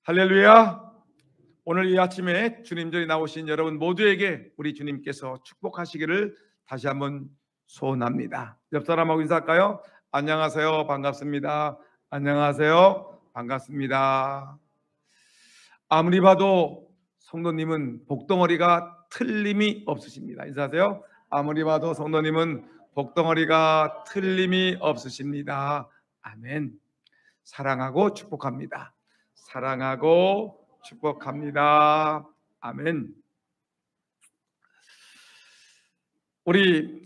할렐루야. 오늘 이 아침에 주님전에 나오신 여러분 모두에게 우리 주님께서 축복하시기를 다시 한번 소원합니다. 옆 사람하고 인사할까요? 안녕하세요. 반갑습니다. 안녕하세요. 반갑습니다. 아무리 봐도 성도님은 복덩어리가 틀림이 없으십니다. 인사하세요. 아무리 봐도 성도님은 복덩어리가 틀림이 없으십니다. 아멘. 사랑하고 축복합니다. 사랑하고 축복합니다. 아멘. 우리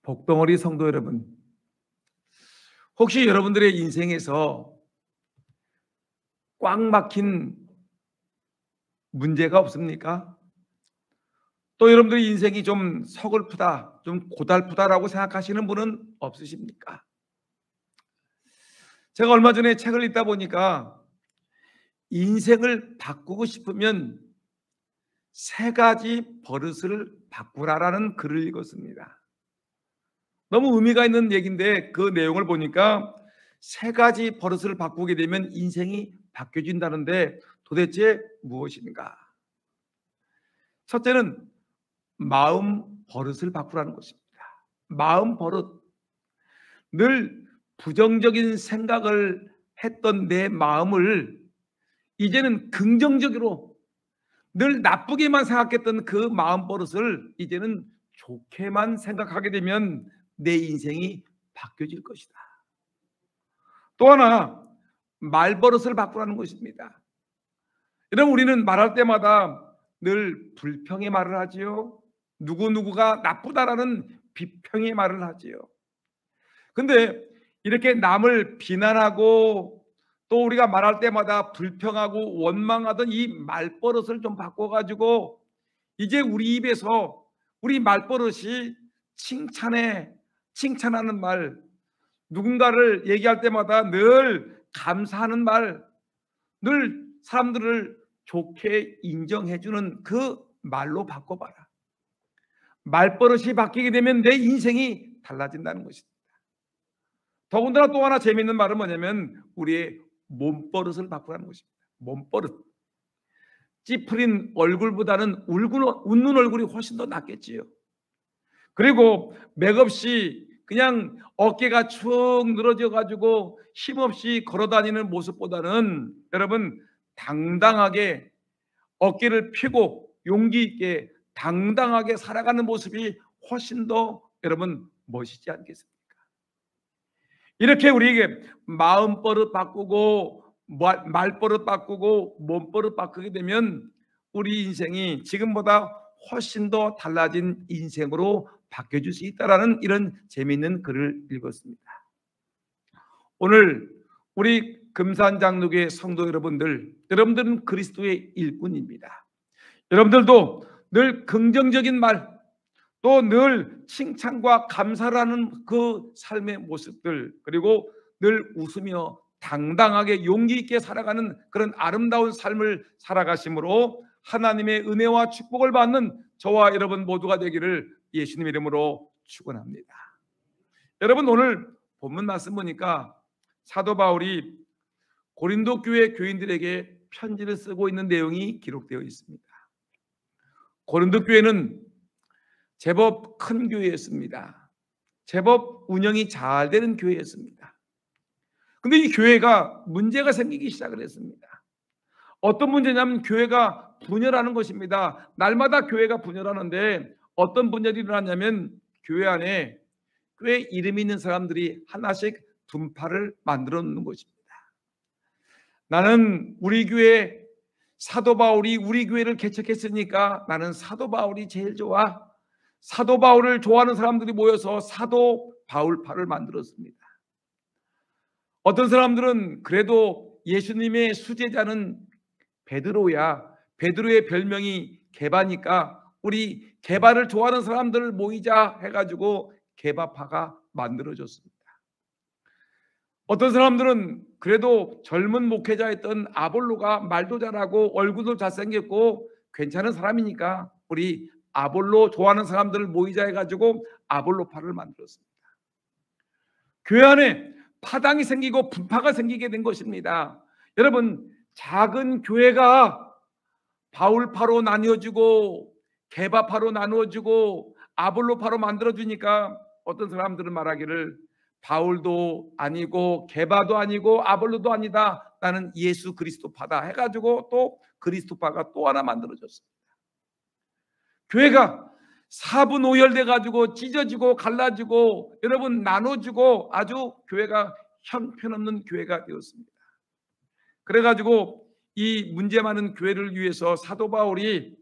복덩어리 성도 여러분, 혹시 여러분들의 인생에서 꽉 막힌 문제가 없습니까? 또 여러분들의 인생이 좀 서글프다, 좀 고달프다라고 생각하시는 분은 없으십니까? 제가 얼마 전에 책을 읽다 보니까 인생을 바꾸고 싶으면 3가지 버릇을 바꾸라라는 글을 읽었습니다. 너무 의미가 있는 얘기인데 그 내용을 보니까 3가지 버릇을 바꾸게 되면 인생이 바뀌어진다는데 도대체 무엇인가? 첫째는 마음 버릇을 바꾸라는 것입니다. 마음 버릇. 늘 부정적인 생각을 했던 내 마음을 이제는 긍정적으로, 늘 나쁘게만 생각했던 그 마음 버릇을 이제는 좋게만 생각하게 되면 내 인생이 바뀌어질 것이다. 또 하나, 말 버릇을 바꾸라는 것입니다. 여러분, 우리는 말할 때마다 늘 불평의 말을 하지요. 누구누구가 나쁘다라는 비평의 말을 하지요. 근데 이렇게 남을 비난하고 또 우리가 말할 때마다 불평하고 원망하던 이 말버릇을 좀 바꿔가지고 이제 우리 입에서 우리 말버릇이 칭찬하는 말, 누군가를 얘기할 때마다 늘 감사하는 말, 늘 사람들을 좋게 인정해주는 그 말로 바꿔봐라. 말버릇이 바뀌게 되면 내 인생이 달라진다는 것입니다. 더군다나 또 하나 재미있는 말은 뭐냐면 우리의 몸버릇을 바꾸라는 것입니다. 몸버릇. 찌푸린 얼굴보다는 웃는 얼굴이 훨씬 더 낫겠지요. 그리고 맥없이 그냥 어깨가 축 늘어져 가지고 힘없이 걸어다니는 모습보다는 여러분 당당하게 어깨를 펴고 용기 있게 당당하게 살아가는 모습이 훨씬 더 여러분 멋있지 않겠습니까? 이렇게 우리에게 마음버릇 바꾸고 말버릇 바꾸고 몸버릇 바꾸게 되면 우리 인생이 지금보다 훨씬 더 달라진 인생으로 바뀌어질 수 있다라는 이런 재미있는 글을 읽었습니다. 오늘 우리 금산장로교회 성도 여러분들은 그리스도의 일꾼입니다. 여러분들도 늘 긍정적인 말, 또 늘 칭찬과 감사를 하는 그 삶의 모습들, 그리고 늘 웃으며 당당하게 용기 있게 살아가는 그런 아름다운 삶을 살아가심으로 하나님의 은혜와 축복을 받는 저와 여러분 모두가 되기를 예수님 이름으로 축원합니다. 여러분, 오늘 본문 말씀 보니까 사도 바울이 고린도 교회 교인들에게 편지를 쓰고 있는 내용이 기록되어 있습니다. 고린도 교회는 제법 큰 교회였습니다. 제법 운영이 잘 되는 교회였습니다. 근데 이 교회가 문제가 생기기 시작을 했습니다. 어떤 문제냐면 교회가 분열하는 것입니다. 날마다 교회가 분열하는데 어떤 분열이 일어났냐면 교회 안에 꽤 이름 있는 사람들이 하나씩 분파를 만들어 놓는 것입니다. 나는 우리 교회 사도 바울이 우리 교회를 개척했으니까 나는 사도 바울이 제일 좋아. 사도 바울을 좋아하는 사람들이 모여서 사도 바울파를 만들었습니다. 어떤 사람들은 그래도 예수님의 수제자는 베드로야. 베드로의 별명이 게바니까 우리 게바를 좋아하는 사람들을 모이자 해가지고 게바파가 만들어졌습니다. 어떤 사람들은 그래도 젊은 목회자였던 아볼로가 말도 잘하고 얼굴도 잘생겼고 괜찮은 사람이니까 우리 아볼로 좋아하는 사람들을 모이자 해가지고 아볼로파를 만들었습니다. 교회 안에 파당이 생기고 분파가 생기게 된 것입니다. 여러분, 작은 교회가 바울파로 나뉘어지고 게바파로 나누어지고 아볼로파로 만들어주니까 어떤 사람들은 말하기를 바울도 아니고 게바도 아니고 아볼로도 아니다, 나는 예수 그리스도파다 해가지고 또 그리스도파가 또 하나 만들어졌습니다. 교회가 사분오열돼 가지고 찢어지고 갈라지고 여러분 나눠지고 아주 교회가 형편없는 교회가 되었습니다. 그래가지고 이 문제 많은 교회를 위해서 사도 바울이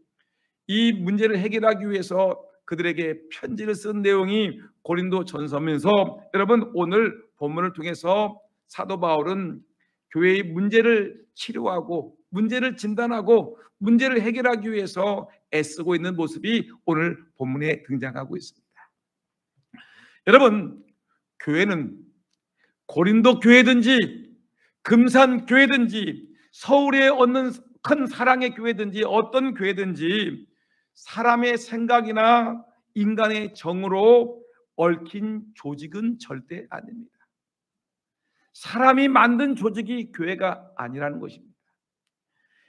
이 문제를 해결하기 위해서 그들에게 편지를 쓴 내용이 고린도 전서면서, 여러분 오늘 본문을 통해서 사도 바울은 교회의 문제를 치료하고 문제를 진단하고 문제를 해결하기 위해서 애쓰고 있는 모습이 오늘 본문에 등장하고 있습니다. 여러분, 교회는 고린도 교회든지 금산 교회든지 서울에 얻는 큰 사랑의 교회든지 어떤 교회든지 사람의 생각이나 인간의 정으로 얽힌 조직은 절대 아닙니다. 사람이 만든 조직이 교회가 아니라는 것입니다.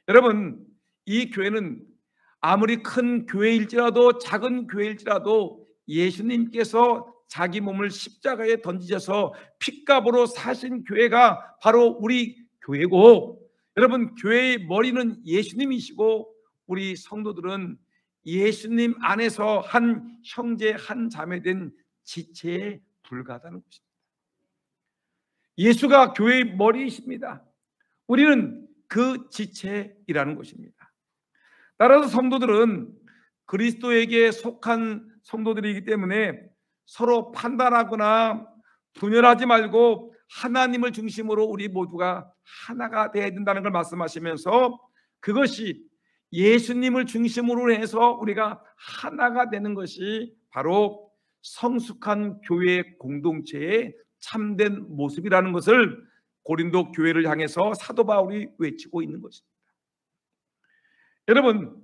여러분, 이 교회는 아무리 큰 교회일지라도 작은 교회일지라도 예수님께서 자기 몸을 십자가에 던지셔서 핏값으로 사신 교회가 바로 우리 교회고, 여러분 교회의 머리는 예수님이시고 우리 성도들은 예수님 안에서 한 형제 한 자매된 지체에 불과하다는 것입니다. 예수가 교회의 머리이십니다. 우리는 그 지체이라는 것입니다. 따라서 성도들은 그리스도에게 속한 성도들이기 때문에 서로 판단하거나 분열하지 말고 하나님을 중심으로 우리 모두가 하나가 되어야 된다는 걸 말씀하시면서, 그것이 예수님을 중심으로 해서 우리가 하나가 되는 것이 바로 성숙한 교회 공동체의 참된 모습이라는 것을 고린도 교회를 향해서 사도 바울이 외치고 있는 것입니다. 여러분,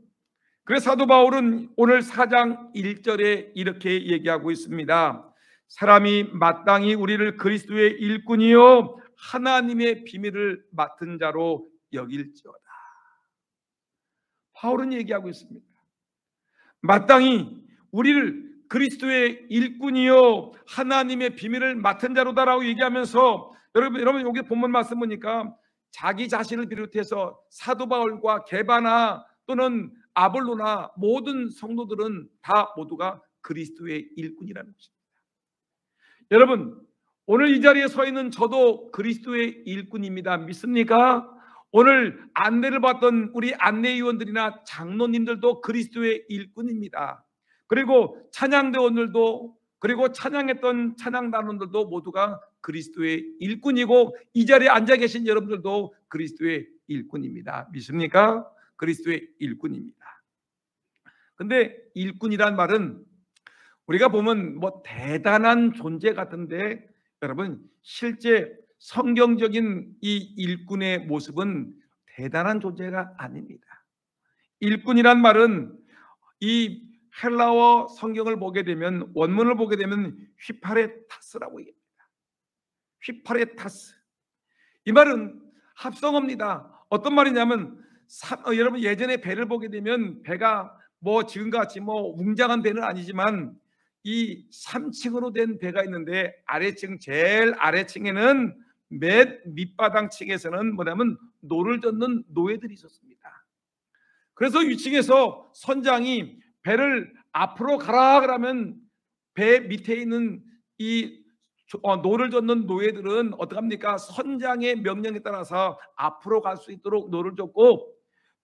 그래서 사도 바울은 오늘 4장 1절에 이렇게 얘기하고 있습니다. 사람이 마땅히 우리를 그리스도의 일꾼이요 하나님의 비밀을 맡은 자로 여길지어다. 바울은 얘기하고 있습니다. 마땅히 우리를 그리스도의 일꾼이요 하나님의 비밀을 맡은 자로다라고 얘기하면서, 여러분 여기 본문 말씀 보니까 자기 자신을 비롯해서 사도 바울과 게바나 또는 아볼로나 모든 성도들은 다 모두가 그리스도의 일꾼이라는 것입니다. 여러분, 오늘 이 자리에 서 있는 저도 그리스도의 일꾼입니다. 믿습니까? 오늘 안내를 받던 우리 안내위원들이나 장로님들도 그리스도의 일꾼입니다. 그리고 찬양대원들도, 그리고 찬양했던 찬양단원들도 모두가 그리스도의 일꾼이고, 이 자리에 앉아 계신 여러분들도 그리스도의 일꾼입니다. 믿습니까? 그리스도의 일꾼입니다. 근데 일꾼이란 말은 우리가 보면 뭐 대단한 존재 같은데, 여러분 실제 성경적인 이 일꾼의 모습은 대단한 존재가 아닙니다. 일꾼이란 말은 이 헬라어 성경을 보게 되면, 원문을 보게 되면 휘파레타스라고 얘기합니다. 휘파레타스, 이 말은 합성어입니다. 어떤 말이냐면 여러분 예전에 배를 보게 되면 배가 뭐 지금같이 뭐 웅장한 배는 아니지만 이 3층으로 된 배가 있는데, 아래층 제일 아래층에는 맨 밑바닥 층에서는 뭐냐면 노를 젓는 노예들이 있었습니다. 그래서 위층에서 선장이 배를 앞으로 가라 그러면 배 밑에 있는 이 노를 젓는 노예들은 어떡합니까? 선장의 명령에 따라서 앞으로 갈 수 있도록 노를 젓고,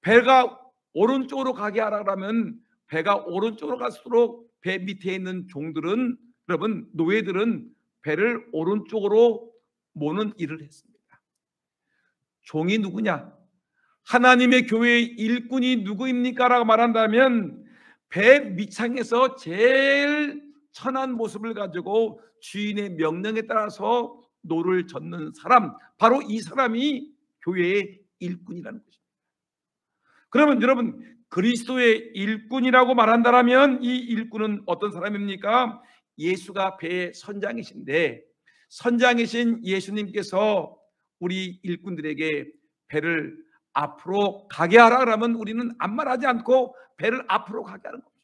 배가 오른쪽으로 가게 하라 그러면 배가 오른쪽으로 갈수록 배 밑에 있는 종들은, 여러분 노예들은 배를 오른쪽으로 모는 일을 했습니다. 종이 누구냐? 하나님의 교회의 일꾼이 누구입니까? 라고 말한다면 배 밑창에서 제일 천한 모습을 가지고 주인의 명령에 따라서 노를 젓는 사람, 바로 이 사람이 교회의 일꾼이라는 것입니다. 그러면 여러분 그리스도의 일꾼이라고 말한다면 이 일꾼은 어떤 사람입니까? 예수가 배의 선장이신데, 선장이신 예수님께서 우리 일꾼들에게 배를 앞으로 가게 하라 그러면 우리는 아무 말하지 않고 배를 앞으로 가게 하는 겁니다.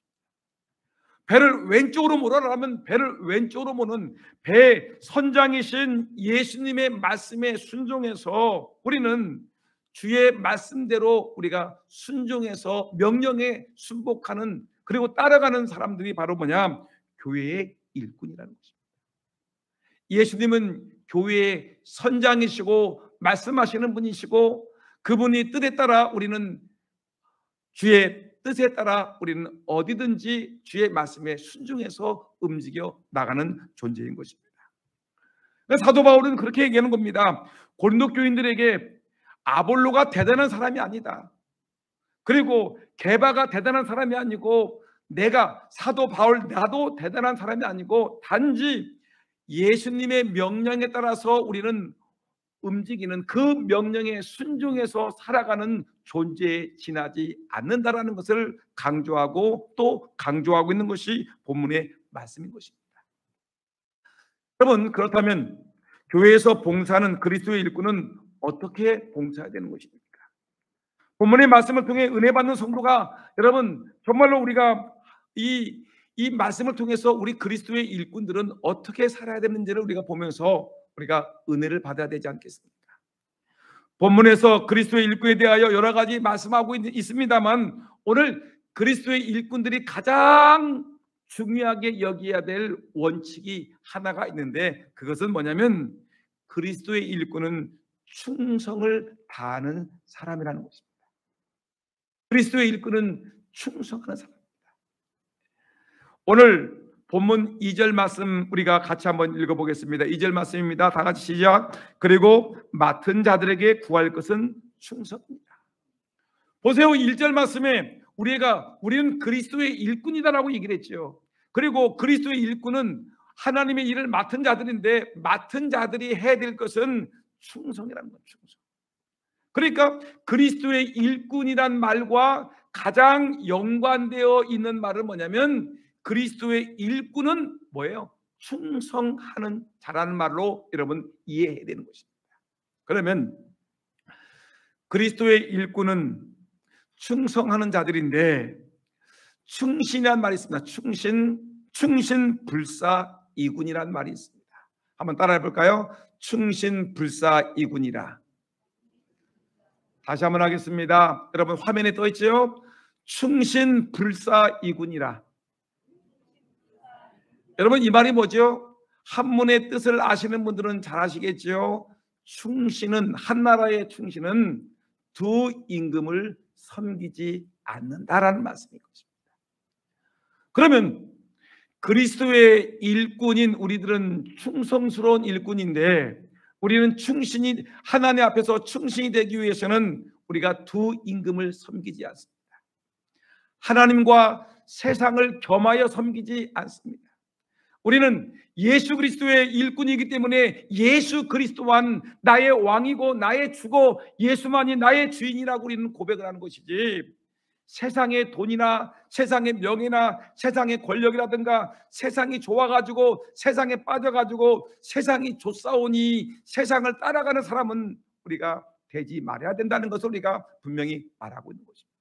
배를 왼쪽으로 몰아라 하면 배를 왼쪽으로 모는 배 선장이신 예수님의 말씀에 순종해서 우리는 주의 말씀대로 우리가 순종해서 명령에 순복하는, 그리고 따라가는 사람들이 바로 뭐냐? 교회의 일꾼이라는 것입니다. 예수님은 교회의 선장이시고 말씀하시는 분이시고, 그분이 뜻에 따라 우리는 주의 뜻에 따라 우리는 어디든지 주의 말씀에 순종해서 움직여 나가는 존재인 것입니다. 사도 바울은 그렇게 얘기하는 겁니다. 고린도 교인들에게 아볼로가 대단한 사람이 아니다. 그리고 게바가 대단한 사람이 아니고, 내가 사도 바울 나도 대단한 사람이 아니고, 단지 예수님의 명령에 따라서 우리는 움직이는, 그 명령에 순종해서 살아가는 존재에 지나지 않는다라는 것을 강조하고 또 강조하고 있는 것이 본문의 말씀인 것입니다. 여러분, 그렇다면 교회에서 봉사하는 그리스도의 일꾼은 어떻게 봉사해야 되는 것입니까? 본문의 말씀을 통해 은혜 받는 성도가, 여러분 정말로 우리가 이 말씀을 통해서 우리 그리스도의 일꾼들은 어떻게 살아야 되는지를 우리가 보면서 우리가 은혜를 받아야 되지 않겠습니까? 본문에서 그리스도의 일꾼에 대하여 여러 가지 말씀하고 있습니다만, 오늘 그리스도의 일꾼들이 가장 중요하게 여겨야 될 원칙이 하나가 있는데, 그것은 뭐냐면 그리스도의 일꾼은 충성을 다하는 사람이라는 것입니다. 그리스도의 일꾼은 충성하는 사람입니다. 오늘 본문 2절 말씀 우리가 같이 한번 읽어보겠습니다. 2절 말씀입니다. 다 같이 시작. 그리고 맡은 자들에게 구할 것은 충성입니다. 보세요. 1절 말씀에 우리는 그리스도의 일꾼이다라고 얘기를 했죠. 그리고 그리스도의 일꾼은 하나님의 일을 맡은 자들인데, 맡은 자들이 해야 될 것은 충성이라는 거예요. 충성. 그러니까 그리스도의 일꾼이란 말과 가장 연관되어 있는 말은 뭐냐면, 그리스도의 일꾼은 뭐예요? 충성하는 자라는 말로 여러분 이해해야 되는 것입니다. 그러면 그리스도의 일꾼은 충성하는 자들인데, 충신이란 말이 있습니다. 충신불사이군이란 말이 있습니다. 한번 따라해 볼까요? 충신불사이군이라. 다시 한번 하겠습니다. 여러분 화면에 떠 있죠? 충신불사이군이라. 여러분 이 말이 뭐죠? 한문의 뜻을 아시는 분들은 잘 아시겠죠? 충신은, 한나라의 충신은 두 임금을 섬기지 않는다라는 말씀인 것입니다. 그러면 그리스도의 일꾼인 우리들은 충성스러운 일꾼인데, 우리는 충신이, 하나님 앞에서 충신이 되기 위해서는 우리가 두 임금을 섬기지 않습니다. 하나님과 세상을 겸하여 섬기지 않습니다. 우리는 예수 그리스도의 일꾼이기 때문에 예수 그리스도만 나의 왕이고 나의 주고 예수만이 나의 주인이라고 우리는 고백을 하는 것이지, 세상의 돈이나 세상의 명예나 세상의 권력이라든가 세상이 좋아가지고 세상에 빠져가지고 세상이 좋사오니 세상을 따라가는 사람은 우리가 되지 말아야 된다는 것을 우리가 분명히 말하고 있는 것입니다.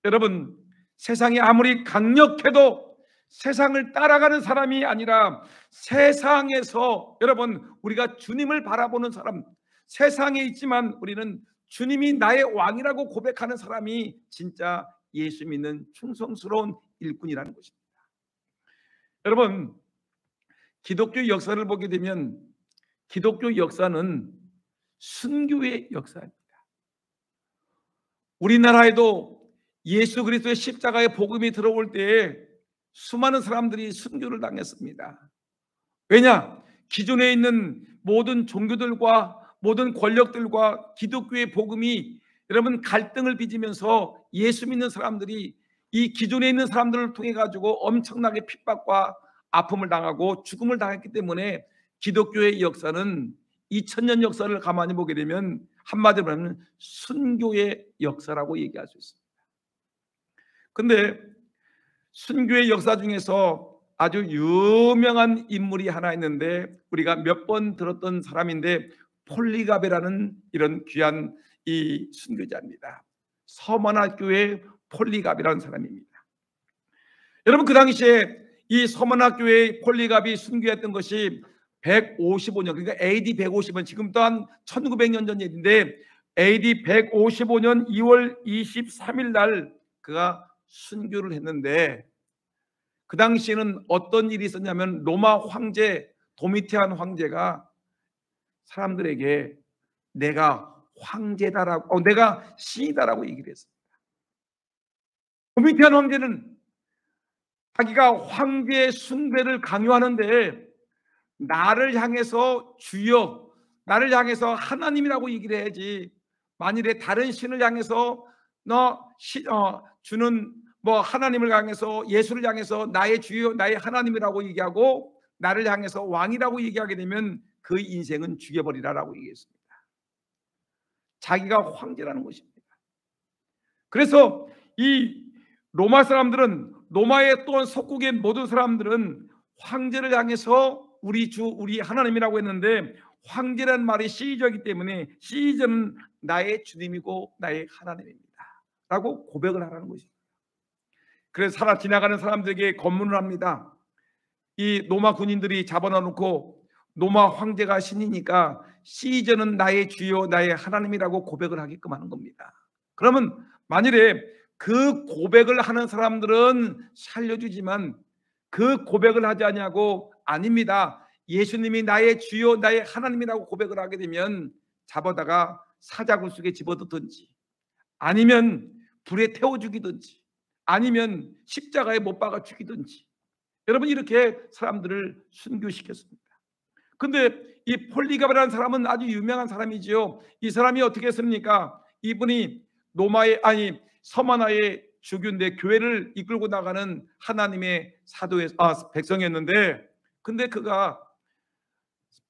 여러분, 세상이 아무리 강력해도 세상을 따라가는 사람이 아니라 세상에서, 여러분 우리가 주님을 바라보는 사람, 세상에 있지만 우리는 주님이 나의 왕이라고 고백하는 사람이 진짜 예수 믿는 충성스러운 일꾼이라는 것입니다. 여러분, 기독교 역사를 보게 되면 기독교 역사는 순교의 역사입니다. 우리나라에도 예수 그리스도의 십자가의 복음이 들어올 때에 수많은 사람들이 순교를 당했습니다. 왜냐? 기존에 있는 모든 종교들과 모든 권력들과 기독교의 복음이 여러분 갈등을 빚으면서 예수 믿는 사람들이 이 기존에 있는 사람들을 통해 가지고 엄청나게 핍박과 아픔을 당하고 죽음을 당했기 때문에 기독교의 역사는 2000년 역사를 가만히 보게 되면 한마디로 말하면 순교의 역사라고 얘기할 수 있습니다. 근데 순교의 역사 중에서 아주 유명한 인물이 하나 있는데, 우리가 몇 번 들었던 사람인데, 폴리가베라는 이런 귀한 이 순교자입니다. 서머나 교회 폴리갑이라는 사람입니다. 여러분, 그 당시에 이 서머나 교회 폴리갑이 순교했던 것이 155년, 그러니까 AD 150년, 지금부터 한 1900년 전 일인데 AD 155년 2월 23일 날 그가 순교를 했는데, 그 당시에는 어떤 일이 있었냐면 로마 황제 도미티안 황제가 사람들에게 내가 황제다라고, 내가 신이다라고 얘기를 했습니다. 도미티안 황제는 자기가 황제의 숭배를 강요하는데 나를 향해서 주여, 나를 향해서 하나님이라고 얘기를 해야지, 만일에 다른 신을 향해서 주는 하나님을 향해서, 예수를 향해서 나의 주여, 나의 하나님이라고 얘기하고 나를 향해서 왕이라고 얘기하게 되면 그 인생은 죽여버리라라고 얘기했습니다. 자기가 황제라는 것입니다. 그래서 이 로마 사람들은, 로마의 또한 속국의 모든 사람들은 황제를 향해서 우리 주, 우리 하나님이라고 했는데, 황제라는 말이 시저이기 때문에 시저는 나의 주님이고 나의 하나님입니다 라고 고백을 하라는 것입니다. 그래서 지나가는 사람들에게 검문을 합니다. 이 로마 군인들이 잡아놓고 로마 황제가 신이니까 시저는 나의 주요 나의 하나님이라고 고백을 하게끔 하는 겁니다. 그러면 만일에 그 고백을 하는 사람들은 살려주지만 그 고백을 하지 않냐고, 아닙니다, 예수님이 나의 주요 나의 하나님이라고 고백을 하게 되면 잡아다가 사자굴 속에 집어넣든지, 아니면 불에 태워 죽이든지, 아니면 십자가에 못 박아 죽이든지, 여러분 이렇게 사람들을 순교시켰습니다. 근데 이 폴리갑이라는 사람은 아주 유명한 사람이지요. 이 사람이 어떻게 했습니까? 이분이 서머나의 주교인데 교회를 이끌고 나가는 하나님의 백성이었는데, 근데 그가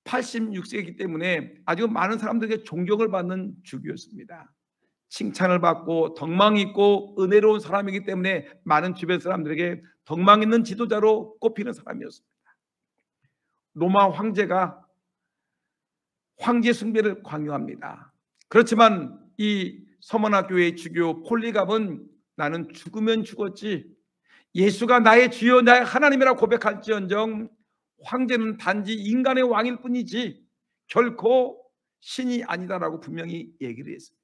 86세이기 때문에 아주 많은 사람들에게 존경을 받는 주교였습니다. 칭찬을 받고 덕망 있고 은혜로운 사람이기 때문에 많은 주변 사람들에게 덕망 있는 지도자로 꼽히는 사람이었습니다. 로마 황제가 황제 숭배를 강요합니다. 그렇지만 이 서머나 교회의 주교 폴리갑은 나는 죽으면 죽었지, 예수가 나의 주여 나의 하나님이라고 고백할지언정 황제는 단지 인간의 왕일 뿐이지 결코 신이 아니다라고 분명히 얘기를 했습니다.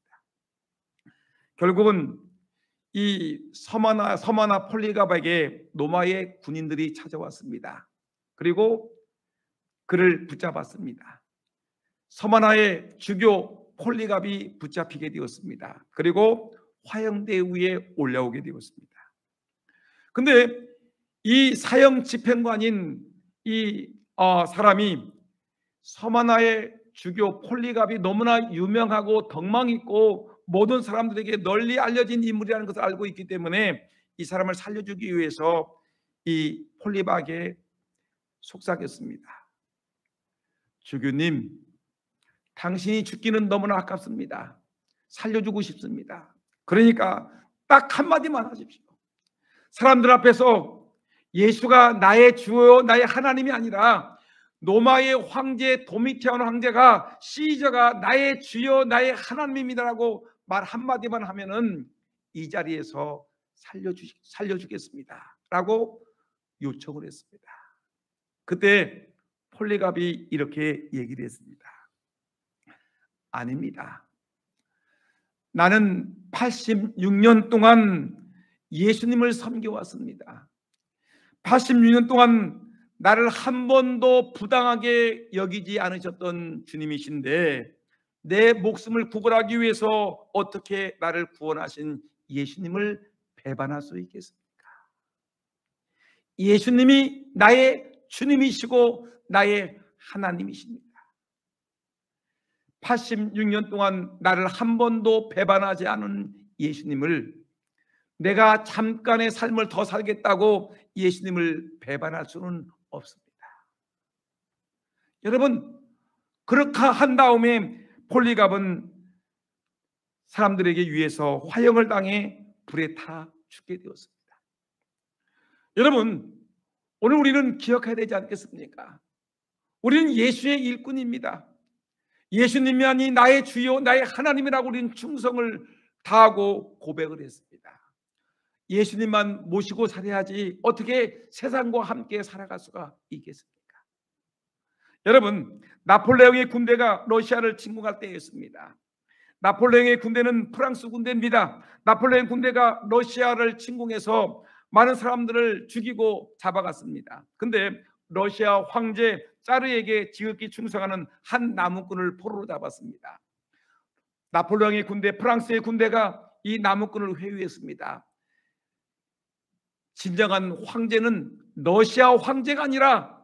결국은 이 서머나 폴리갑에게 로마의 군인들이 찾아왔습니다. 그리고 그를 붙잡았습니다. 서머나의 주교 폴리갑이 붙잡히게 되었습니다. 그리고 화형대 위에 올라오게 되었습니다. 근데 이 사형 집행관인 이 사람이 서머나의 주교 폴리갑이 너무나 유명하고 덕망 있고 모든 사람들에게 널리 알려진 인물이라는 것을 알고 있기 때문에 이 사람을 살려주기 위해서 이 폴리갑에게 속삭였습니다. 주교님, 당신이 죽기는 너무나 아깝습니다. 살려주고 싶습니다. 그러니까 딱 한마디만 하십시오. 사람들 앞에서 예수가 나의 주요 나의 하나님이 아니라 로마의 황제 도미티안 황제가 시저가 나의 주요 나의 하나님입니다라고 말 한마디만 하면은 이 자리에서 살려주겠습니다 라고 요청을 했습니다. 그때 폴리갑이 이렇게 얘기를 했습니다. 아닙니다. 나는 86년 동안 예수님을 섬겨왔습니다. 86년 동안 나를 한 번도 부당하게 여기지 않으셨던 주님이신데 내 목숨을 구걸하기 위해서 어떻게 나를 구원하신 예수님을 배반할 수 있겠습니까? 예수님이 나의 주님이시고 나의 하나님이십니다. 86년 동안 나를 한 번도 배반하지 않은 예수님을 내가 잠깐의 삶을 더 살겠다고 예수님을 배반할 수는 없습니다. 여러분, 그렇게 한 다음에 폴리갑은 사람들에게 위해서 화형을 당해 불에 타 죽게 되었습니다. 여러분, 오늘 우리는 기억해야 되지 않겠습니까? 우리는 예수의 일꾼입니다. 예수님만이 나의 주요 나의 하나님이라고 우리는 충성을 다하고 고백을 했습니다. 예수님만 모시고 살아야지 어떻게 세상과 함께 살아갈 수가 있겠습니까? 여러분, 나폴레옹의 군대가 러시아를 침공할 때였습니다. 나폴레옹의 군대는 프랑스 군대입니다. 나폴레옹 군대가 러시아를 침공해서 많은 사람들을 죽이고 잡아갔습니다. 근데 러시아 황제 짜르에게 지극히 충성하는 한 나무꾼을 포로로 잡았습니다. 나폴레옹의 군대, 프랑스의 군대가 이 나무꾼을 회유했습니다. 진정한 황제는 러시아 황제가 아니라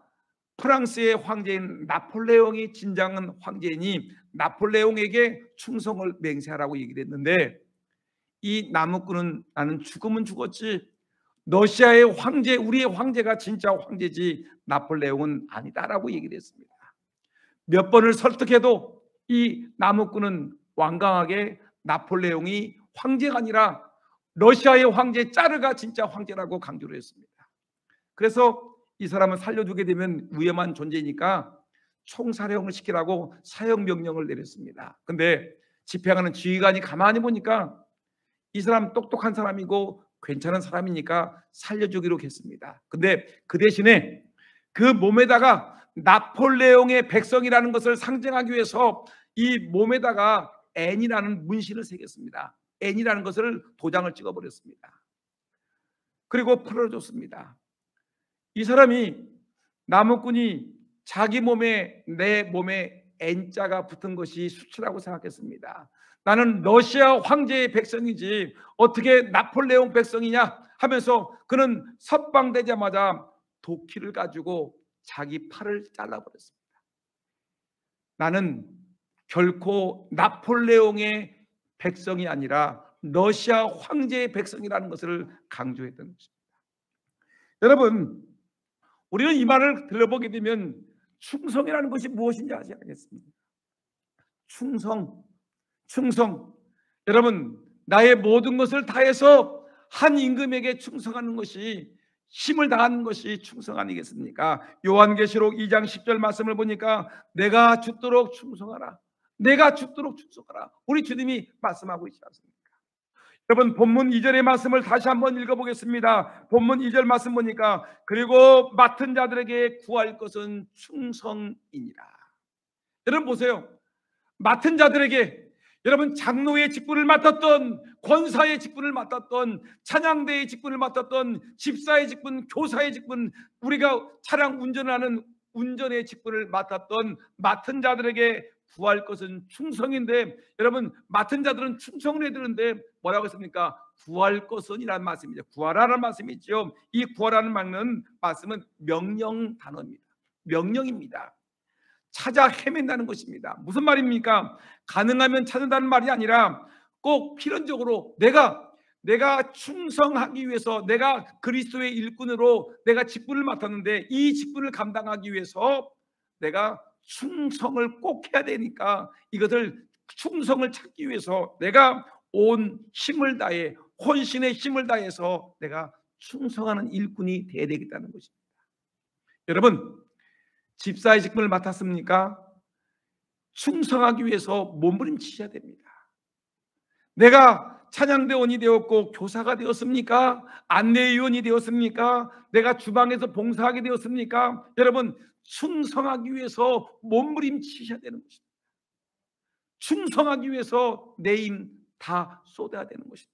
프랑스의 황제인 나폴레옹이 진정한 황제이니 나폴레옹에게 충성을 맹세하라고 얘기를 했는데, 이 나무꾼은 나는 죽으면 죽었지 러시아의 황제, 우리의 황제가 진짜 황제지 나폴레옹은 아니다라고 얘기를 했습니다. 몇 번을 설득해도 이 나무꾼은 완강하게 나폴레옹이 황제가 아니라 러시아의 황제 짜르가 진짜 황제라고 강조를 했습니다. 그래서 이 사람을 살려주게 되면 위험한 존재니까 총사령을 시키라고 사형 명령을 내렸습니다. 근데 집행하는 지휘관이 가만히 보니까 이 사람 똑똑한 사람이고 괜찮은 사람이니까 살려주기로 했습니다. 근데 그 대신에 그 몸에다가 나폴레옹의 백성이라는 것을 상징하기 위해서 이 몸에다가 N이라는 문신을 새겼습니다. N이라는 것을 도장을 찍어버렸습니다. 그리고 풀어줬습니다. 이 사람이, 나무꾼이 자기 몸에, 내 몸에 N자가 붙은 것이 수치라고 생각했습니다. 나는 러시아 황제의 백성이지 어떻게 나폴레옹 백성이냐 하면서 그는 석방되자마자 도끼를 가지고 자기 팔을 잘라버렸습니다. 나는 결코 나폴레옹의 백성이 아니라 러시아 황제의 백성이라는 것을 강조했던 것입니다. 여러분, 우리는 이 말을 들어보게 되면 충성이라는 것이 무엇인지 아시 알겠습니다. 충성. 여러분, 나의 모든 것을 다해서 한 임금에게 충성하는 것이, 힘을 다하는 것이 충성 아니겠습니까? 요한계시록 2장 10절 말씀을 보니까 내가 죽도록 충성하라. 내가 죽도록 충성하라. 우리 주님이 말씀하고 있지 않습니까? 여러분, 본문 2절의 말씀을 다시 한번 읽어보겠습니다. 본문 2절 말씀 보니까 그리고 맡은 자들에게 구할 것은 충성이니라. 여러분 보세요. 맡은 자들에게, 여러분 장로의 직분을 맡았던, 권사의 직분을 맡았던, 찬양대의 직분을 맡았던, 집사의 직분, 교사의 직분, 우리가 차량 운전하는 운전의 직분을 맡았던 맡은 자들에게 구할 것은 충성인데, 여러분 맡은 자들은 충성을 해야 되는데 뭐라고 했습니까? 구할 것은이라는 말씀이죠. 구하라는 말씀이 있죠. 이 구하라는 말씀은 명령 단어입니다. 명령입니다. 찾아 헤맨다는 것입니다. 무슨 말입니까? 가능하면 찾는다는 말이 아니라 꼭 필연적으로 내가 충성하기 위해서, 내가 그리스도의 일꾼으로 내가 직분을 맡았는데 이 직분을 감당하기 위해서 내가 충성을 꼭 해야 되니까, 이것을 충성을 찾기 위해서 내가 온 힘을 다해, 혼신의 힘을 다해서 내가 충성하는 일꾼이 되어야 되겠다는 것입니다. 여러분, 집사의 직분을 맡았습니까? 충성하기 위해서 몸부림치셔야 됩니다. 내가 찬양대원이 되었고 교사가 되었습니까? 안내위원이 되었습니까? 내가 주방에서 봉사하게 되었습니까? 여러분, 충성하기 위해서 몸부림치셔야 되는 것입니다. 충성하기 위해서 내 힘 다 쏟아야 되는 것입니다.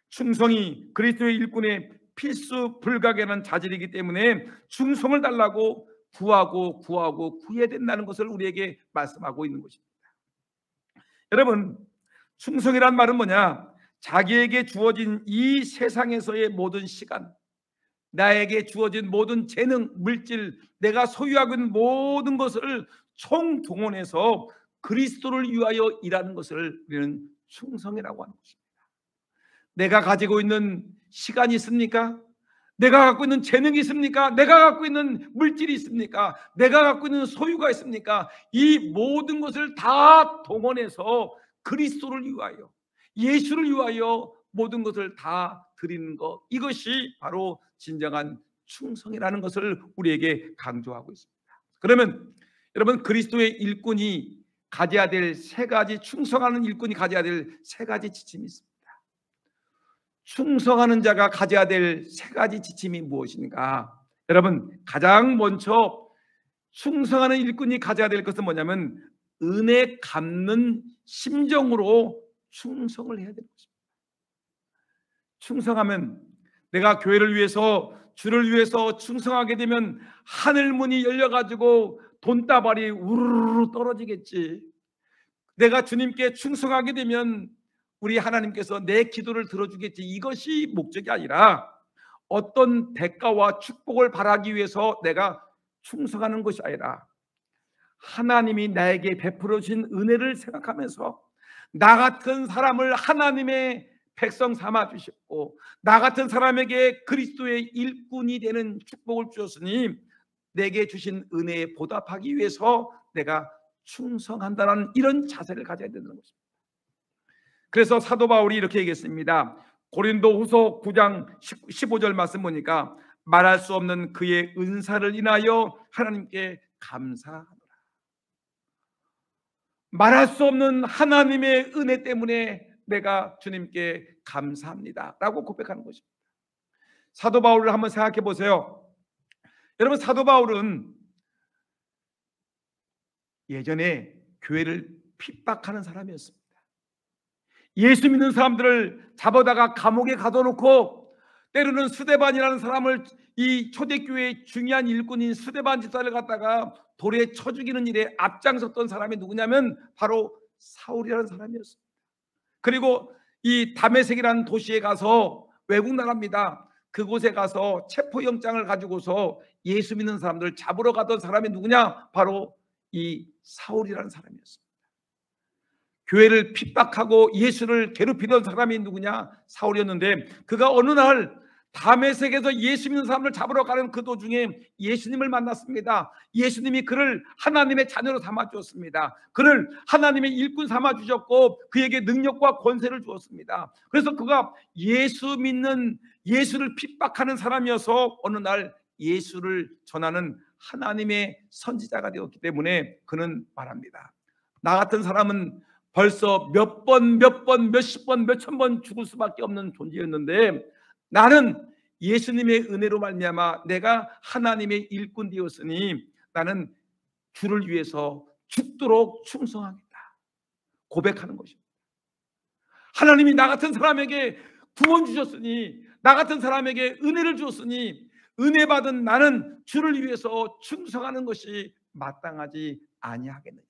충성이 그리스도의 일꾼의 필수 불가결한 자질이기 때문에 충성을 달라고 구하고 구해야 된다는 것을 우리에게 말씀하고 있는 것입니다. 여러분, 충성이란 말은 뭐냐? 자기에게 주어진 이 세상에서의 모든 시간, 나에게 주어진 모든 재능, 물질, 내가 소유하고 있는 모든 것을 총동원해서 그리스도를 위하여 일하는 것을 우리는 충성이라고 하는 것입니다. 내가 가지고 있는 시간이 있습니까? 내가 갖고 있는 재능이 있습니까? 내가 갖고 있는 물질이 있습니까? 내가 갖고 있는 소유가 있습니까? 이 모든 것을 다 동원해서 그리스도를 위하여, 예수를 위하여 모든 것을 다 드리는 것, 이것이 바로 진정한 충성이라는 것을 우리에게 강조하고 있습니다. 그러면 여러분, 그리스도의 일꾼이 가져야 될 세 가지, 충성하는 일꾼이 가져야 될 세 가지 지침이 있습니다. 충성하는 자가 가져야 될 세 가지 지침이 무엇인가? 여러분, 가장 먼저 충성하는 일꾼이 가져야 될 것은 뭐냐면 은혜 갚는 심정으로 충성을 해야 되는 것입니다. 충성하면, 내가 교회를 위해서, 주를 위해서 충성하게 되면 하늘 문이 열려가지고 돈다발이 우르르 떨어지겠지. 내가 주님께 충성하게 되면 우리 하나님께서 내 기도를 들어주겠지. 이것이 목적이 아니라 어떤 대가와 축복을 바라기 위해서 내가 충성하는 것이 아니라 하나님이 나에게 베풀어 주신 은혜를 생각하면서 나 같은 사람을 하나님의 백성 삼아 주셨고 나 같은 사람에게 그리스도의 일꾼이 되는 축복을 주셨으니 내게 주신 은혜에 보답하기 위해서 내가 충성한다는 이런 자세를 가져야 되는 것입니다. 그래서 사도 바울이 이렇게 얘기했습니다. 고린도후서 9장 15절 말씀 보니까 말할 수 없는 그의 은사를 인하여 하나님께 감사하노라. 말할 수 없는 하나님의 은혜 때문에 내가 주님께 감사합니다 라고 고백하는 것입니다. 사도 바울을 한번 생각해 보세요. 여러분, 사도 바울은 예전에 교회를 핍박하는 사람이었습니다. 예수 믿는 사람들을 잡아다가 감옥에 가둬놓고 때로는 스데반이라는 사람을, 이 초대교회의 중요한 일꾼인 스데반 집사를 갖다가 돌에 쳐 죽이는 일에 앞장섰던 사람이 누구냐면 바로 사울이라는 사람이었습니다. 그리고 이 다메섹이라는 도시에 가서, 외국 나라입니다. 그곳에 가서 체포영장을 가지고서 예수 믿는 사람들을 잡으러 가던 사람이 누구냐? 바로 이 사울이라는 사람이었습니다. 교회를 핍박하고 예수를 괴롭히던 사람이 누구냐? 사울이었는데 그가 어느 날 다메섹에서 예수 믿는 사람을 잡으러 가는 그 도중에 예수님을 만났습니다. 예수님이 그를 하나님의 자녀로 삼아주었습니다. 그를 하나님의 일꾼 삼아주셨고 그에게 능력과 권세를 주었습니다. 그래서 그가 예수 믿는, 예수를 핍박하는 사람이어서 어느 날 예수를 전하는 하나님의 선지자가 되었기 때문에 그는 말합니다. 나 같은 사람은 벌써 몇 번, 몇십 번, 몇천 번 죽을 수밖에 없는 존재였는데 나는 예수님의 은혜로 말미암아 내가 하나님의 일꾼 되었으니 나는 주를 위해서 죽도록 충성하겠다 고백하는 것입니다. 하나님이 나 같은 사람에게 구원 주셨으니, 나 같은 사람에게 은혜를 주었으니 은혜 받은 나는 주를 위해서 충성하는 것이 마땅하지 아니하겠느냐.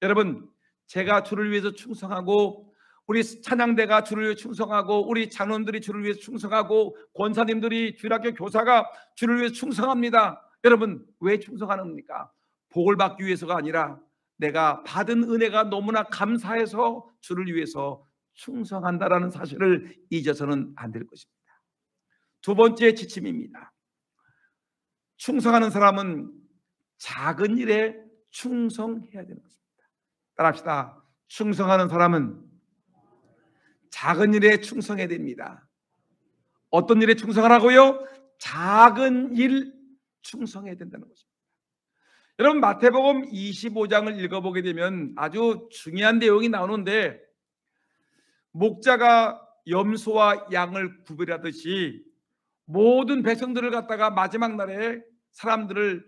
여러분, 제가 주를 위해서 충성하고 우리 찬양대가 주를 위해 충성하고 우리 장로님들이 주를 위해서 충성하고 권사님들이 주일학교 교사가 주를 위해서 충성합니다. 여러분, 왜 충성하는겁니까? 복을 받기 위해서가 아니라 내가 받은 은혜가 너무나 감사해서 주를 위해서 충성한다라는 사실을 잊어서는 안 될 것입니다. 두 번째 지침입니다. 충성하는 사람은 작은 일에 충성해야 되는 것입니다. 따라합시다. 충성하는 사람은 작은 일에 충성해야 됩니다. 어떤 일에 충성하라고요? 작은 일 충성해야 된다는 것입니다. 여러분, 마태복음 25장을 읽어보게 되면 아주 중요한 내용이 나오는데 목자가 염소와 양을 구별하듯이 모든 백성들을 갖다가 마지막 날에 사람들을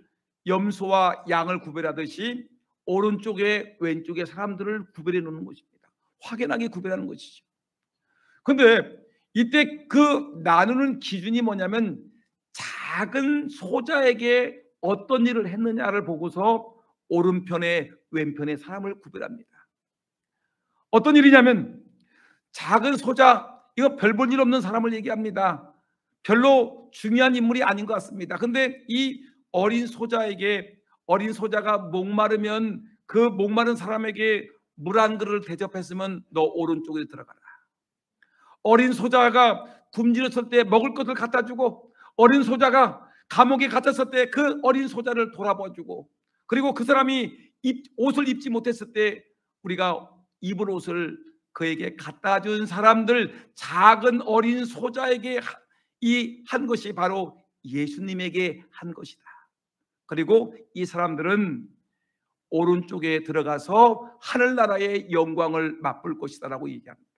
염소와 양을 구별하듯이 오른쪽에 왼쪽에 사람들을 구별해 놓는 것입니다. 확연하게 구별하는 것이죠. 근데 이때 그 나누는 기준이 뭐냐면 작은 소자에게 어떤 일을 했느냐를 보고서 오른편에 왼편에 사람을 구별합니다. 어떤 일이냐면 작은 소자, 이거 별 볼 일 없는 사람을 얘기합니다. 별로 중요한 인물이 아닌 것 같습니다. 근데 이 어린 소자에게, 어린 소자가 목마르면 그 목마른 사람에게 물 한 그릇을 대접했으면 너 오른쪽에 들어가라. 어린 소자가 굶주렸을 때 먹을 것을 갖다 주고, 어린 소자가 감옥에 갇혔을 때 그 어린 소자를 돌아봐 주고, 그리고 그 사람이 옷을 입지 못했을 때 우리가 입을 옷을 그에게 갖다 준 사람들, 작은 어린 소자에게 이 한 것이 바로 예수님에게 한 것이다. 그리고 이 사람들은 오른쪽에 들어가서 하늘나라의 영광을 맛볼 것이다라고 얘기합니다.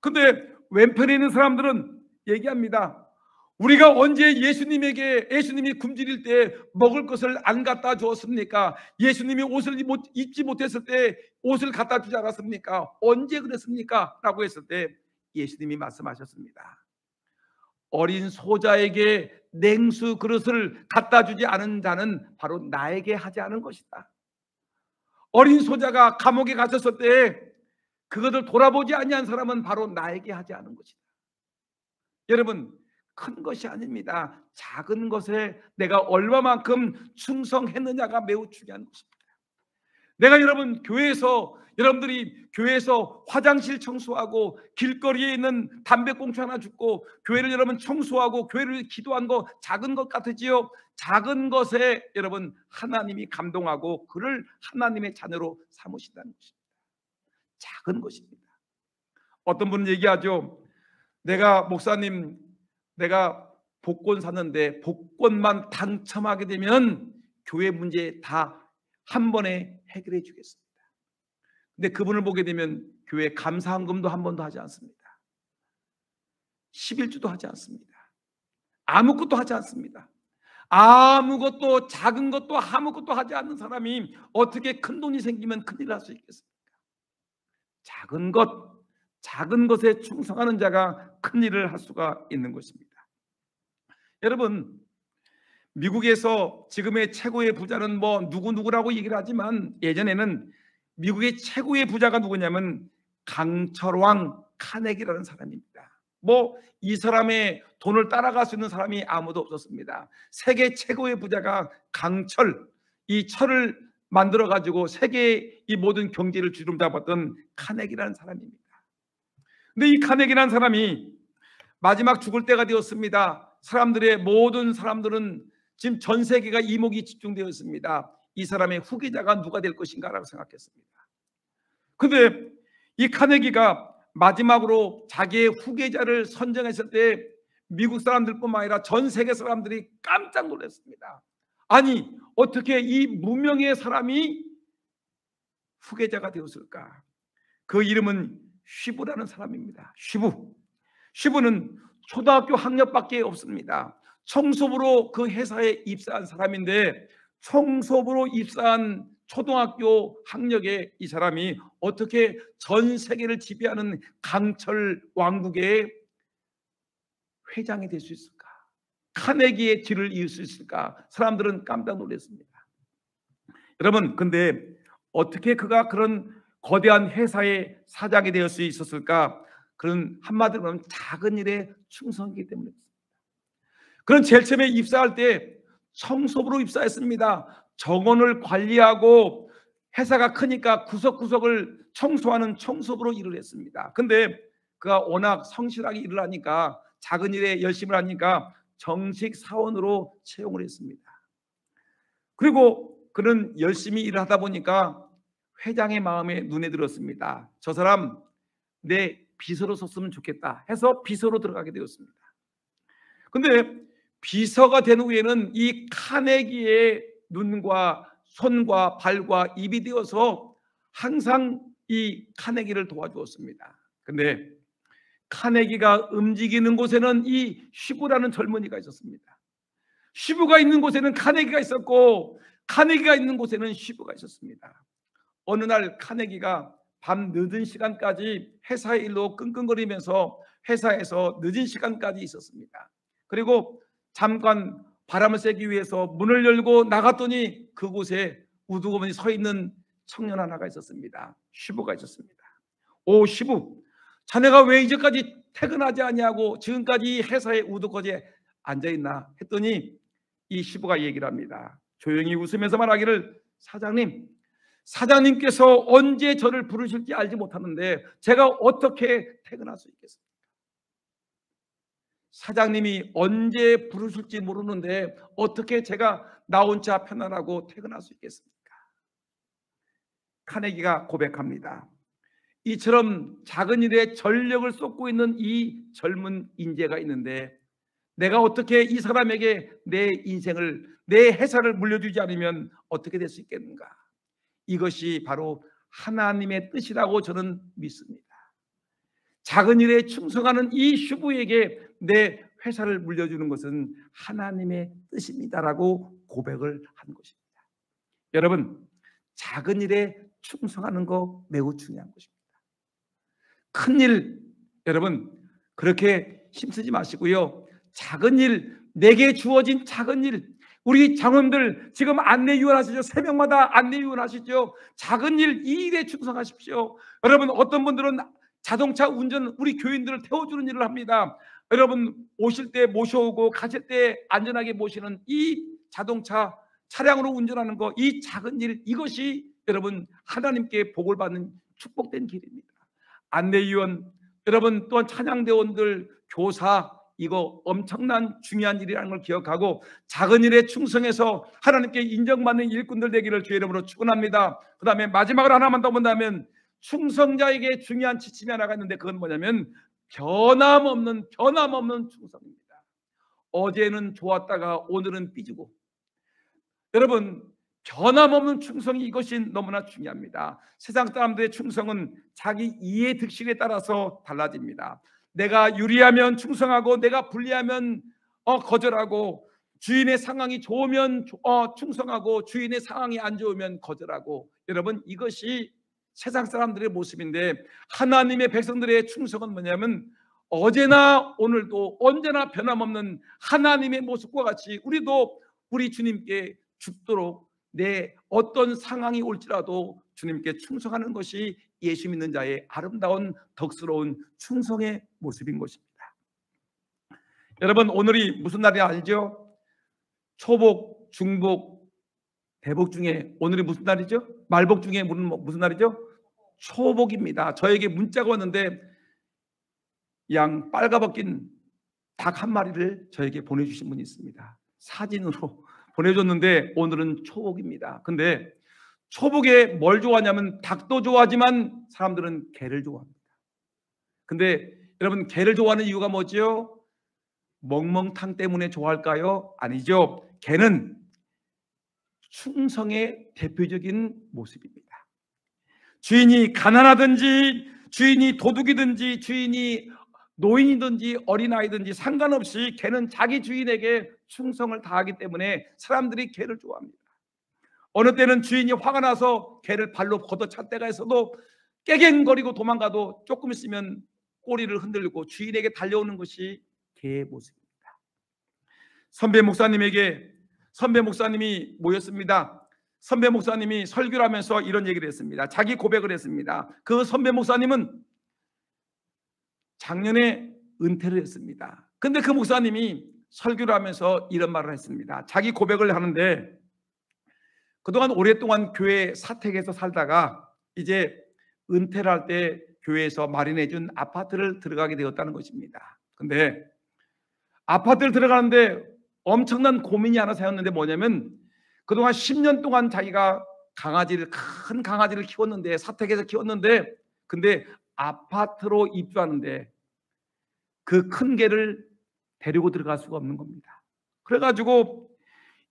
근데 왼편에 있는 사람들은 얘기합니다. 우리가 언제 예수님이 굶주릴 때 먹을 것을 안 갖다 주었습니까? 예수님이 옷을 입지 못했을 때 옷을 갖다 주지 않았습니까? 언제 그랬습니까? 라고 했을 때 예수님이 말씀하셨습니다. 어린 소자에게 냉수 그릇을 갖다 주지 않은 자는 바로 나에게 하지 않은 것이다. 어린 소자가 감옥에 갇혔을 때 그것을 돌아보지 아니한 사람은 바로 나에게 하지 않은 것이다. 여러분, 큰 것이 아닙니다. 작은 것에 내가 얼마만큼 충성했느냐가 매우 중요한 것입니다. 내가 여러분들이 교회에서 화장실 청소하고 길거리에 있는 담배꽁초 하나 줍고 교회를 여러분 청소하고 교회를 기도한 거 작은 것 같으지요? 작은 것에 여러분 하나님이 감동하고 그를 하나님의 자녀로 삼으신다는 것입니다. 작은 것입니다. 어떤 분은 얘기하죠. 목사님, 내가 복권 샀는데 복권만 당첨하게 되면 교회 문제 다 한 번에 해결해 주겠습니다. 근데 그분을 보게 되면 교회 감사헌금도 한 번도 하지 않습니다. 11주도 하지 않습니다. 아무것도 하지 않습니다. 아무것도, 작은 것도 아무것도 하지 않는 사람이 어떻게 큰 돈이 생기면 큰일 날 수 있겠습니까? 작은 것에 충성하는 자가 큰 일을 할 수가 있는 것입니다. 여러분, 미국에서 지금의 최고의 부자는 누구라고 얘기를 하지만 예전에는 미국의 최고의 부자가 누구냐면 강철왕 카네기라는 사람입니다. 이 사람의 돈을 따라갈 수 있는 사람이 아무도 없었습니다. 세계 최고의 부자가 강철, 이 철을 만들어 가지고 세계의 이 모든 경제를 주름잡았던 카네기라는 사람입니다. 근데 이 카네기라는 사람이 마지막 죽을 때가 되었습니다. 모든 사람들은 지금 전 세계가 이목이 집중되어 있습니다. 이 사람의 후계자가 누가 될 것인가라고 생각했습니다. 그런데 이 카네기가 마지막으로 자기의 후계자를 선정했을 때 미국 사람들뿐만 아니라 전 세계 사람들이 깜짝 놀랐습니다. 아니, 어떻게 이 무명의 사람이 후계자가 되었을까? 그 이름은 쉬브라는 사람입니다. 쉬브는 초등학교 학력밖에 없습니다. 청소부로 그 회사에 입사한 사람인데 청소부로 입사한 초등학교 학력의 이 사람이 어떻게 전 세계를 지배하는 강철 왕국의 회장이 될 수 있을까? 카네기의 뒤를 이을 수 있을까? 사람들은 깜짝 놀랐습니다. 여러분, 근데 어떻게 그가 그런 거대한 회사의 사장이 될 수 있었을까? 그런 한마디로 하면 작은 일에 충성이기 때문입니다. 그런 제일 처음에 입사할 때 청소부로 입사했습니다. 정원을 관리하고 회사가 크니까 구석구석을 청소하는 청소부로 일을 했습니다. 근데 그가 워낙 성실하게 일을 하니까 작은 일에 열심히 하니까 정식 사원으로 채용을 했습니다. 그리고 그는 열심히 일을 하다 보니까 회장의 마음에 눈에 들었습니다. 저 사람 내 비서로 썼으면 좋겠다 해서 비서로 들어가게 되었습니다. 근데 비서가 된 후에는 이 카네기의 눈과 손과 발과 입이 되어서 항상 이 카네기를 도와주었습니다. 근데 카네기가 움직이는 곳에는 이 쉬브라는 젊은이가 있었습니다. 쉬브가 있는 곳에는 카네기가 있었고 카네기가 있는 곳에는 쉬브가 있었습니다. 어느 날 카네기가 밤 늦은 시간까지 회사의 일로 끙끙거리면서 회사에서 늦은 시간까지 있었습니다. 그리고 잠깐 바람을 쐬기 위해서 문을 열고 나갔더니 그곳에 우두커니 서 있는 청년 하나가 있었습니다. 쉬브가 있었습니다. 오 쉬브, 자네가 왜 이제까지 퇴근하지 않냐고 지금까지 회사에 우두커니 앉아있나 했더니 이 쉬브가 얘기를 합니다. 조용히 웃으면서 말하기를 사장님께서 언제 저를 부르실지 알지 못하는데 제가 어떻게 퇴근할 수 있겠습니까? 사장님이 언제 부르실지 모르는데 어떻게 제가 나 혼자 편안하고 퇴근할 수 있겠습니까? 카네기가 고백합니다. 이처럼 작은 일에 전력을 쏟고 있는 이 젊은 인재가 있는데 내가 어떻게 이 사람에게 내 인생을, 내 회사를 물려주지 않으면 어떻게 될 수 있겠는가? 이것이 바로 하나님의 뜻이라고 저는 믿습니다. 작은 일에 충성하는 이 주부에게 내 회사를 물려주는 것은 하나님의 뜻입니다라고 고백을 한 것입니다. 여러분, 작은 일에 충성하는 거 매우 중요한 것입니다. 큰 일, 여러분 그렇게 힘쓰지 마시고요. 작은 일, 내게 주어진 작은 일, 우리 장로님들 지금 안내 유언하시죠. 새벽마다 안내 유언하시죠. 작은 일, 이 일에 충성하십시오. 여러분, 어떤 분들은 자동차 운전, 우리 교인들을 태워주는 일을 합니다. 여러분, 오실 때 모셔오고 가실 때 안전하게 모시는 이 자동차 차량으로 운전하는 거, 이 작은 일, 이것이 여러분 하나님께 복을 받는 축복된 길입니다. 안내위원, 여러분 또한 찬양대원들, 교사, 이거 엄청난 중요한 일이라는 걸 기억하고 작은 일에 충성해서 하나님께 인정받는 일꾼들 되기를 주의 이름으로 축원합니다. 그 다음에 마지막으로 하나만 더 본다면, 충성자에게 중요한 지침이 하나가 있는데 그건 뭐냐면 변함없는 충성입니다. 어제는 좋았다가 오늘은 삐지고, 여러분 변함없는 충성이, 이것이 너무나 중요합니다. 세상 사람들의 충성은 자기 이해 득실에 따라서 달라집니다. 내가 유리하면 충성하고 내가 불리하면 거절하고, 주인의 상황이 좋으면 충성하고 주인의 상황이 안 좋으면 거절하고, 여러분 이것이 세상 사람들의 모습인데 하나님의 백성들의 충성은 뭐냐면 어제나 오늘도 언제나 변함없는 하나님의 모습과 같이 우리도 우리 주님께 죽도록 내 어떤 상황이 올지라도 주님께 충성하는 것이 예수 믿는 자의 아름다운 덕스러운 충성의 모습인 것입니다. 여러분, 오늘이 무슨 날이 알죠? 초복, 중복, 대복 중에 오늘이 무슨 날이죠? 말복 중에 무슨 날이죠? 초복입니다. 저에게 문자가 왔는데 양 빨가벗긴 닭 한 마리를 저에게 보내주신 분이 있습니다. 사진으로 보내줬는데 오늘은 초복입니다. 근데 초복에 뭘 좋아하냐면 닭도 좋아하지만 사람들은 게를 좋아합니다. 근데 여러분, 게를 좋아하는 이유가 뭐죠? 멍멍탕 때문에 좋아할까요? 아니죠. 게는 충성의 대표적인 모습입니다. 주인이 가난하든지 주인이 도둑이든지 주인이 노인이든지 어린아이든지 상관없이 개는 자기 주인에게 충성을 다하기 때문에 사람들이 개를 좋아합니다. 어느 때는 주인이 화가 나서 개를 발로 걷어찰 때가 있어도 깨갱거리고 도망가도 조금 있으면 꼬리를 흔들고 주인에게 달려오는 것이 개의 모습입니다. 선배 목사님이 모였습니다. 선배 목사님이 설교를 하면서 이런 얘기를 했습니다. 자기 고백을 했습니다. 그 선배 목사님은 작년에 은퇴를 했습니다. 근데 그 목사님이 설교를 하면서 이런 말을 했습니다. 자기 고백을 하는데 그동안 오랫동안 교회 사택에서 살다가 이제 은퇴를 할 때 교회에서 마련해 준 아파트를 들어가게 되었다는 것입니다. 근데 아파트를 들어가는데 엄청난 고민이 하나 생겼는데 뭐냐면 그동안 10년 동안 자기가 큰 강아지를 키웠는데, 사택에서 키웠는데, 근데 아파트로 입주하는데 그 큰 개를 데리고 들어갈 수가 없는 겁니다. 그래가지고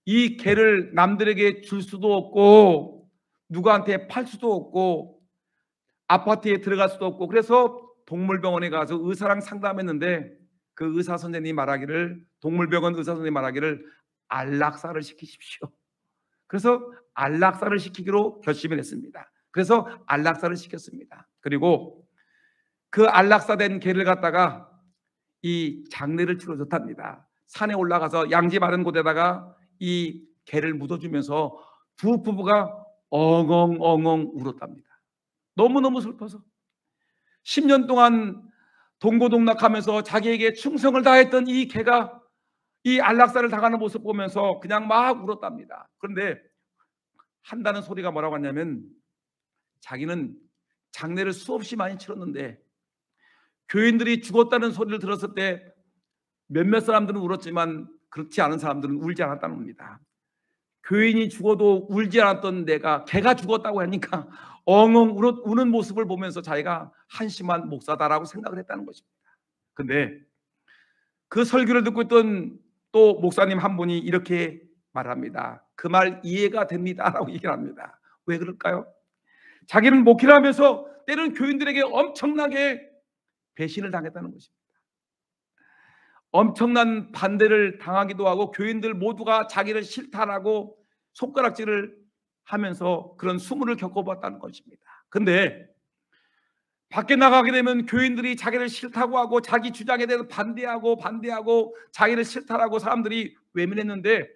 이 개를 남들에게 줄 수도 없고 누구한테 팔 수도 없고 아파트에 들어갈 수도 없고, 그래서 동물병원에 가서 의사랑 상담했는데 그 의사 선생님이 말하기를, 동물병원 의사 선생님이 말하기를 안락사를 시키십시오. 그래서 안락사를 시키기로 결심을 했습니다. 그래서 안락사를 시켰습니다. 그리고 그 안락사된 개를 갖다가 이 장례를 치러줬답니다. 산에 올라가서 양지 마른 곳에다가 이 개를 묻어주면서 두 부부가 엉엉엉엉 울었답니다. 너무너무 슬퍼서 10년 동안 동고동락하면서 자기에게 충성을 다했던 이 개가 이 안락사를 당하는 모습 보면서 그냥 막 울었답니다. 그런데 한다는 소리가 뭐라고 하냐면 자기는 장례를 수없이 많이 치렀는데 교인들이 죽었다는 소리를 들었을 때 몇몇 사람들은 울었지만 그렇지 않은 사람들은 울지 않았다는 겁니다. 교인이 죽어도 울지 않았던 내가 개가 죽었다고 하니까 엉엉 우는 모습을 보면서 자기가 한심한 목사다라고 생각을 했다는 것입니다. 근데 그 설교를 듣고 있던 또 목사님 한 분이 이렇게 말합니다. 그 말 이해가 됩니다 라고 얘기를 합니다. 왜 그럴까요? 자기는 목회를 하면서 때로는 교인들에게 엄청나게 배신을 당했다는 것입니다. 엄청난 반대를 당하기도 하고 교인들 모두가 자기를 싫다라고 손가락질을 하면서 그런 수모를 겪어봤다는 것입니다. 근데 밖에 나가게 되면 교인들이 자기를 싫다고 하고 자기 주장에 대해서 반대하고 자기를 싫다라고 사람들이 외면했는데,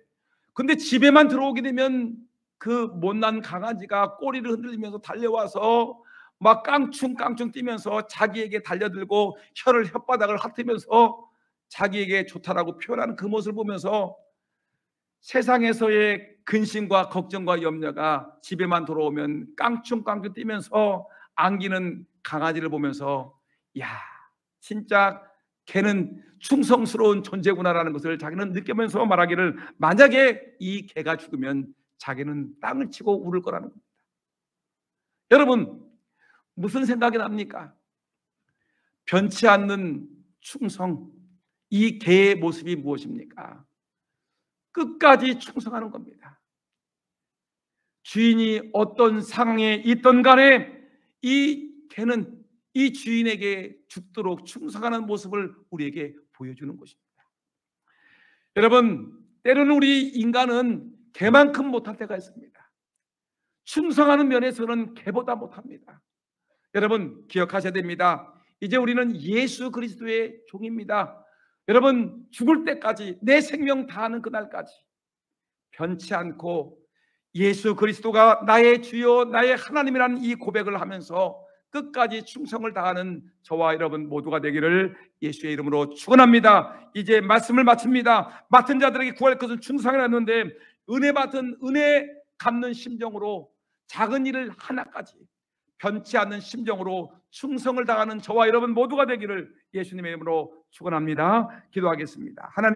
근데 집에만 들어오게 되면 그 못난 강아지가 꼬리를 흔들리면서 달려와서 막 깡충깡충 뛰면서 자기에게 달려들고 혀를 혓바닥을 핥으면서 자기에게 좋다라고 표현하는 그 모습을 보면서 세상에서의 근심과 걱정과 염려가 집에만 들어오면 깡충깡충 뛰면서 안기는 강아지를 보면서 야, 진짜 걔는 충성스러운 존재구나라는 것을 자기는 느끼면서 말하기를, 만약에 이 개가 죽으면 자기는 땅을 치고 울을 거라는 겁니다. 여러분, 무슨 생각이 납니까? 변치 않는 충성, 이 개의 모습이 무엇입니까? 끝까지 충성하는 겁니다. 주인이 어떤 상황에 있던 간에 이 개는 이 주인에게 죽도록 충성하는 모습을 우리에게 보여주는 것입니다. 여러분, 때로는 우리 인간은 개만큼 못할 때가 있습니다. 충성하는 면에서는 개보다 못합니다. 여러분, 기억하셔야 됩니다. 이제 우리는 예수 그리스도의 종입니다. 여러분, 죽을 때까지, 내 생명 다하는 그날까지 변치 않고 예수 그리스도가 나의 주요 나의 하나님이라는 이 고백을 하면서 끝까지 충성을 다하는 저와 여러분 모두가 되기를 예수의 이름으로 축원합니다. 이제 말씀을 마칩니다. 맡은 자들에게 구할 것은 충성이라는데, 은혜 받은 은혜 갚는 심정으로 작은 일을 하나까지 변치 않는 심정으로 충성을 다하는 저와 여러분 모두가 되기를 예수님의 이름으로 축원합니다. 기도하겠습니다. 하나님,